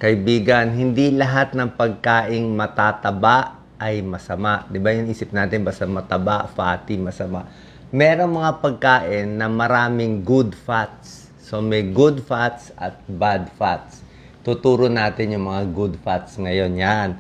Kaibigan, hindi lahat ng pagkaing matataba ay masama. Di ba yung isip natin, basta mataba, fatty, masama. Merong mga pagkain na maraming good fats. So may good fats at bad fats. Tuturo natin yung mga good fats ngayon. Yan.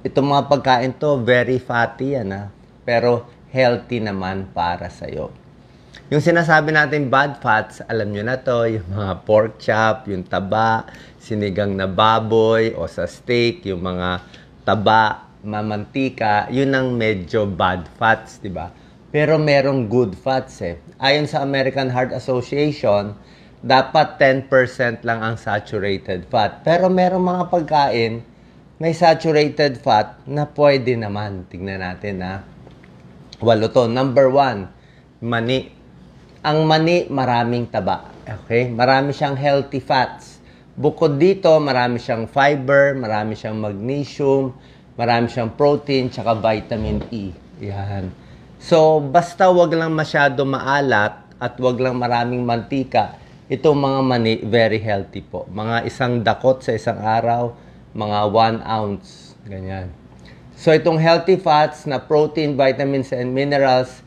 Itong mga pagkain to, very fatty yan ha. Pero healthy naman para sa'yo. Yung sinasabi natin bad fats, alam nyo na to, yung mga pork chop, yung taba, sinigang na baboy o sa steak, yung mga taba, mamantika, yun ang medyo bad fats, di ba? Pero merong good fats eh. Ayon sa American Heart Association, dapat 10% lang ang saturated fat. Pero merong mga pagkain, may saturated fat na pwede naman. Tingnan natin ha. 8 to. Number 1, mani. Ang mani, maraming taba. Okay? Marami siyang healthy fats. Bukod dito, marami siyang fiber, marami siyang magnesium, marami siyang protein, tsaka vitamin E. Yan. So, basta wag lang masyado maalat at wag lang maraming mantika, itong mga mani, very healthy po. Mga isang dakot sa isang araw, mga 1 ounce. Ganyan. So, itong healthy fats na protein, vitamins, and minerals,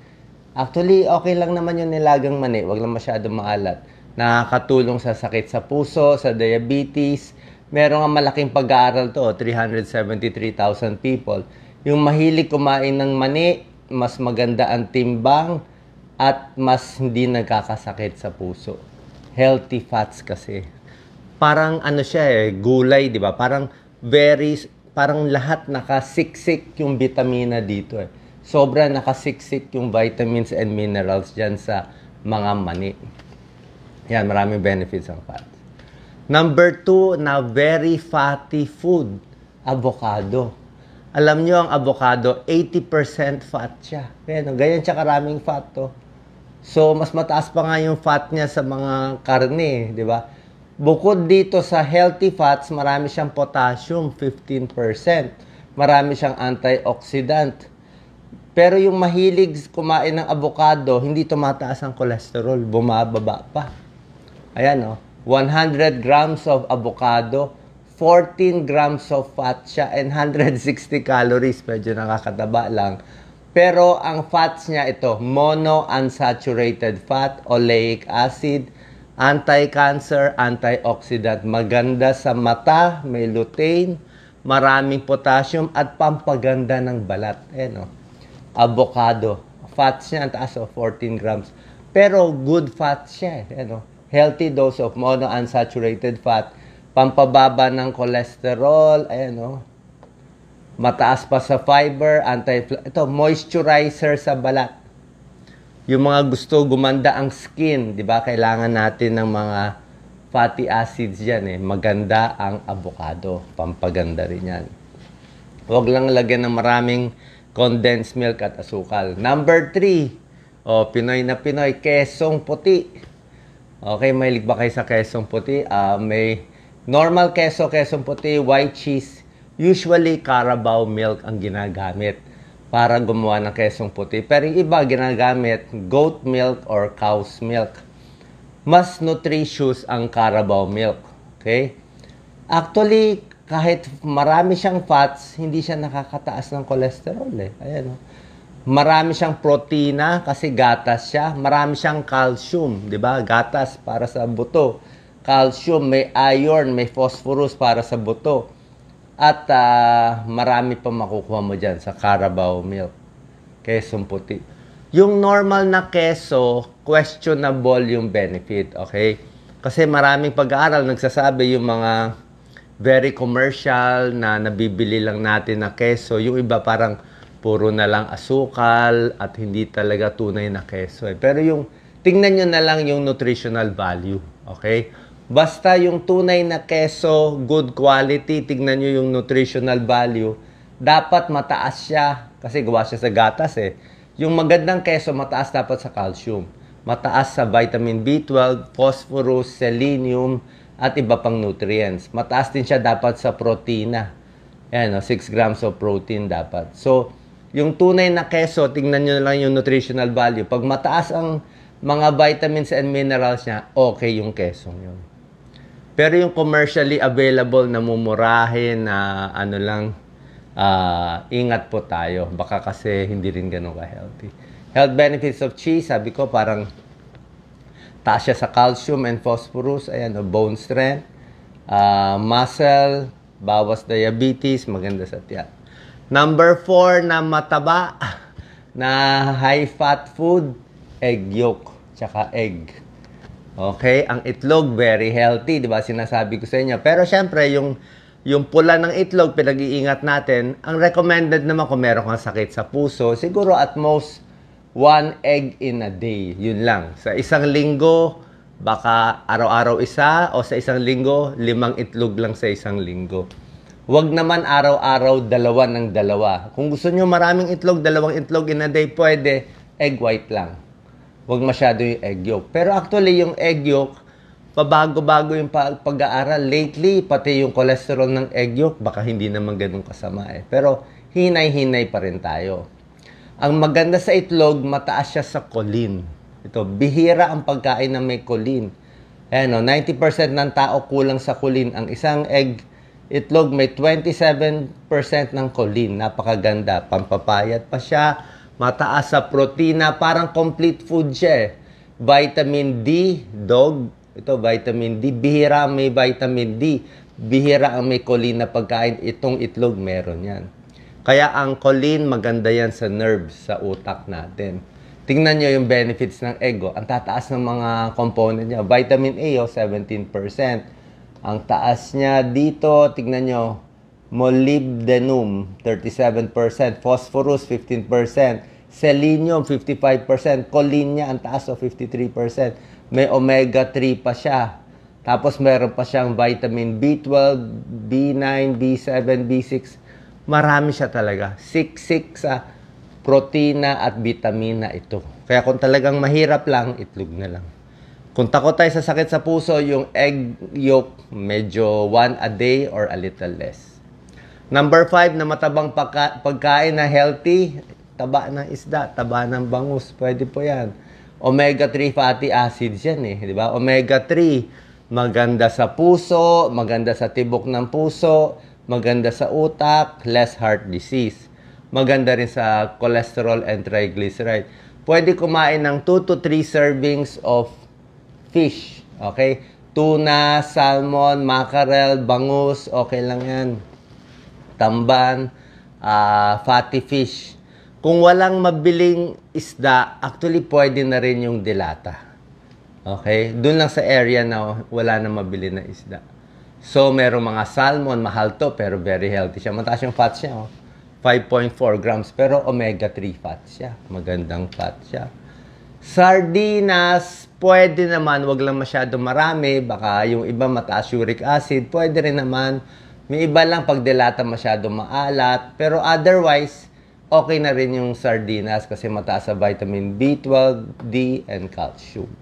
actually, okay lang naman yung nilagang mani. Wag lang masyado maalat. Nakakatulong sa sakit sa puso, sa diabetes. Meron nga malaking pag-aaral to, 373,000 people. Yung mahilig kumain ng mani, mas maganda ang timbang at mas hindi nagkakasakit sa puso. Healthy fats kasi. Parang ano siya eh, gulay, di ba? Parang lahat nakasiksik yung vitamina dito eh. Sobra nakasiksik yung vitamins and minerals dyan sa mga mani. Yan, maraming benefits ang fats. Number 2 na very fatty food, avocado. Alam nyo, ang avocado, 80% fat siya. Ganyan siya karaming fat to. So, mas mataas pa nga yung fat niya sa mga karne, di ba? Bukod dito sa healthy fats, marami siyang potassium, 15%. Marami siyang antioxidant. Pero yung mahilig kumain ng avocado, hindi tumataas ang cholesterol, bumababa pa. Ayan, 100 grams of avocado, 14 grams of fat siya, and 160 calories. Medyo nakakataba lang. Pero ang fats niya ito, monounsaturated fat, oleic acid, anti-cancer, antioxidant. Maganda sa mata, may lutein, maraming potassium, at pampaganda ng balat. Ayan, avocado. Fats niya, ang taas 14 grams. Pero good fats siya. Healthy dose of monounsaturated fat. Pampababa ng cholesterol. Ayan, mataas pa sa fiber. Ito, moisturizer sa balat. Yung mga gusto gumanda ang skin, di ba? Kailangan natin ng mga fatty acids yan eh. Maganda ang avocado. Pampaganda rin yan. Huwag lang lagyan ng maraming condensed milk at asukal. Number 3, Pinoy na Pinoy, kesong puti. Okay, mahilig ba kayo sa kesong puti? May normal kesong puti, white cheese. Usually, Carabao milk ang ginagamit para gumawa ng kesong puti. Pero yung iba ginagamit goat milk or cow's milk. Mas nutritious ang Carabao milk. Okay? Actually, kahit marami siyang fats, hindi siya nakakataas ng cholesterol eh. Ayan, marami siyang protina kasi gatas siya. Marami siyang calcium, di ba? Gatas para sa buto. Calcium, may iron, may phosphorus para sa buto. At marami pa makukuha mo dyan sa Carabao milk. Kesong puti. Yung normal na keso, questionable yung benefit, okay? Kasi maraming pag-aaral nagsasabi yung mga very commercial na nabibili lang natin na keso. Yung iba parang puro na lang asukal at hindi talaga tunay na keso. Pero yung, tingnan nyo na lang yung nutritional value. Okay? Basta yung tunay na keso, good quality, tingnan nyo yung nutritional value, dapat mataas siya. Kasi gawa siya sa gatas eh. Yung magandang keso, mataas dapat sa calcium. Mataas sa vitamin B12, phosphorus, selenium, at iba pang nutrients. Mataas din siya dapat sa protina. Ayan, 6 grams of protein dapat. So, yung tunay na keso, tingnan nyo lang yung nutritional value. Pag mataas ang mga vitamins and minerals niya, okay yung kesong yun. Pero yung commercially available na mumurahin na ano lang, ingat po tayo. Baka kasi hindi rin ganun ka-healthy. Health benefits of cheese, sabi ko parang taas siya sa calcium and phosphorus, ayan, bone strength, muscle, bawas diabetes, maganda sa tiyan. Number 4 na mataba, na high-fat food, egg yolk, tsaka egg. Okay? Ang itlog, very healthy, di ba? Sinasabi ko sa inyo. Pero syempre, yung pula ng itlog, pinag-iingat natin. Ang recommended naman kung meron kang sakit sa puso, siguro at most, 1 egg in a day. Yun lang. Sa isang linggo, baka araw-araw isa, o sa isang linggo, 5 itlog lang sa isang linggo. Huwag naman araw-araw 2 ng 2. Kung gusto nyo maraming itlog, 2 itlog in a day, pwede, egg white lang. Huwag masyado yung egg yolk. Pero actually, yung egg yolk, pabago-bago yung pag-aaral. Lately, pati yung cholesterol ng egg yolk, baka hindi naman ganun kasama eh. Pero hinay-hinay pa rin tayo. Ang maganda sa itlog, mataas siya sa choline. Ito, bihira ang pagkain na may choline. Ayan, 90% ng tao kulang sa choline. Ang isang itlog may 27% ng choline. Napakaganda. Pampapayat pa siya. Mataas sa protina. Parang complete food siya eh. Vitamin D, dog. Ito, vitamin D. Bihira ang may vitamin D. Bihira ang may choline na pagkain. Itong itlog, meron yan. Kaya ang choline, maganda yan sa nerves, sa utak natin. Tingnan nyo yung benefits ng egg. Ang tataas ng mga component niya. Vitamin A, 17%. Ang taas niya dito, tingnan nyo, molybdenum, 37%. Phosphorus, 15%. Selenium, 55%. Choline niya, ang taas, 53%. May omega-3 pa siya. Tapos meron pa siyang vitamin B12, B9, B7, B6. Marami siya talaga. Siksik sa protina at vitamina ito. Kaya kung talagang mahirap lang, itlog na lang. Kung takot tayo sa sakit sa puso, yung egg yolk, medyo 1 a day or a little less. Number 5 na matabang pagkain na healthy, taba ng isda, taba ng bangus. Pwede po yan. Omega-3 fatty acids yan eh. Di ba? Omega-3, maganda sa puso, maganda sa tibok ng puso, maganda sa utak, less heart disease. Maganda rin sa cholesterol and triglyceride. Pwede kumain ng 2 to 3 servings of fish. Okay? Tuna, salmon, mackerel, bangus, okay lang yan. Tamban, fatty fish. Kung walang mabiling isda, actually pwede na rin yung dilata. Okay? Doon lang sa area na wala na mabili na isda. So, merong mga salmon, mahal to, pero very healthy siya. Mataas yung fat siya, 5.4 grams, pero omega-3 fat siya. Magandang fat siya. Sardinas, pwede naman, wag lang masyado marami. Baka yung iba mataas uric acid, pwede rin naman. May iba lang pag dilata masyado maalat. Pero otherwise, okay na rin yung sardinas kasi mataas sa vitamin B12, D, and calcium.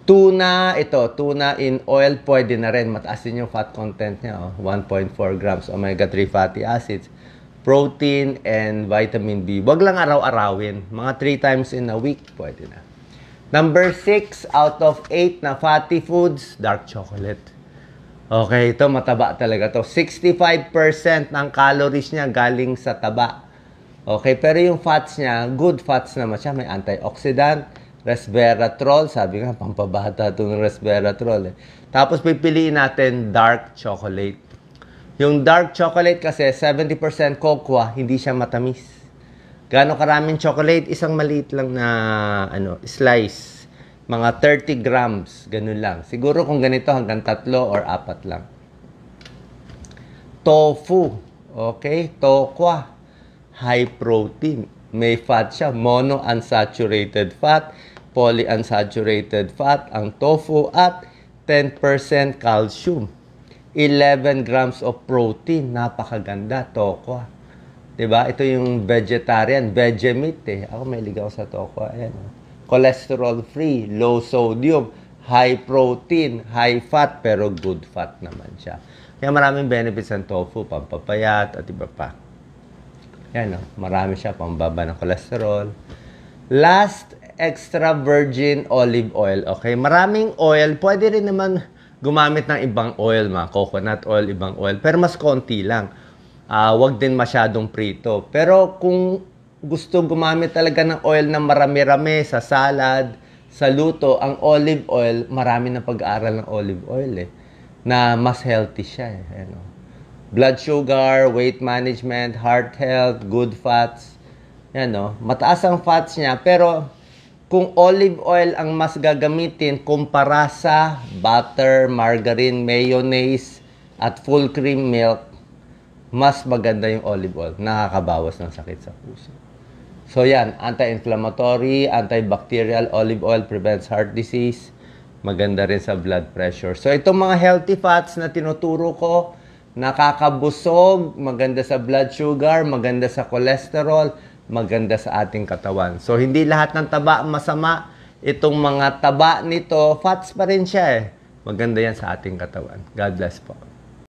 Tuna, tuna in oil, pwede na rin. Mataas din yung fat content niya, 1.4 grams omega-3 fatty acids, protein, and vitamin B. Wag lang araw-arawin. Mga 3 times in a week, pwede na. Number 6 out of 8 na fatty foods, dark chocolate. Okay, ito mataba talaga to. 65% ng calories niya galing sa taba. Okay, pero yung fats niya, good fats naman siya. May antioxidant, resveratrol, sabi nga, pampabata ito ng resveratrol. Tapos pipiliin natin dark chocolate. Yung dark chocolate kasi 70% cocoa, hindi siya matamis. Gaano karaming chocolate? Isang maliit lang na slice. Mga 30 grams, ganun lang. Siguro kung ganito hanggang 3 or 4 lang. Tofu, okay? Tokwa, high protein. May fat siya, monounsaturated fat, polyunsaturated fat, ang tofu, at 10% calcium. 11 grams of protein. Napakaganda, tokwa. Diba? Ito yung vegetarian, veggie meat eh. Ako may ligaw sa tokwa. Ayan. Cholesterol free, low sodium, high protein, high fat, pero good fat naman siya. Kaya maraming benefits ng tofu, pampapayat, at iba pa. Yan, marami siya, pambaba ng cholesterol. Last, extra virgin olive oil. Okay, maraming oil. Pwede rin naman gumamit ng ibang oil, coconut oil, ibang oil, pero mas konti lang. Wag din masyadong prito. Pero kung gusto gumamit talaga ng oil na marami-rami sa salad, sa luto, ang olive oil, marami na pag-aaral ng olive oil na mas healthy siya ano. Blood sugar, weight management, heart health, good fats. Mataas ang fats niya, pero kung olive oil ang mas gagamitin kumpara sa butter, margarine, mayonnaise, at full cream milk, mas maganda yung olive oil. Nakakabawas ng sakit sa puso. So yan, anti-inflammatory, antibacterial olive oil prevents heart disease. Maganda rin sa blood pressure. So itong mga healthy fats na tinuturo ko, nakakabusog, maganda sa blood sugar, maganda sa cholesterol, maganda sa ating katawan. So hindi lahat ng taba masama. Itong mga taba nito, fats pa rin siya Maganda yan sa ating katawan. God bless po.